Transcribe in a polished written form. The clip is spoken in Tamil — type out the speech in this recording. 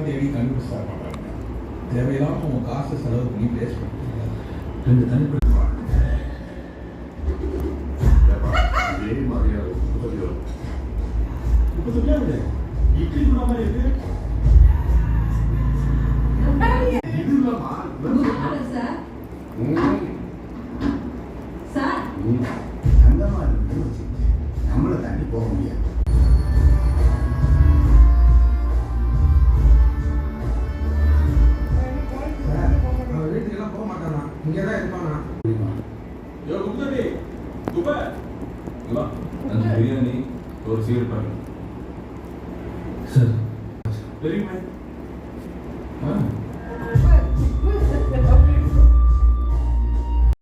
எல்லாம் தேடி கண்டுபிடிச்சா பண்ணுறாங்க. தேவையில்லாமல் உங்கள் காசை செலவு பண்ணி வேஸ்ட் பண்ணுறீங்க. 2 தனிப்பட்ட இப்போ சொல்லியாவது இட்லி கூட மாதிரி இருக்கு. அந்த மாதிரி நம்மளை தாண்டி போக முடியாது. அவன் வீட்டுக்கெல்லாம் போக மாட்டானா, இங்கே தான் இருப்பானா. பிரியாணி ஒரு சீர் பாருங்க சார் தெரியுமா?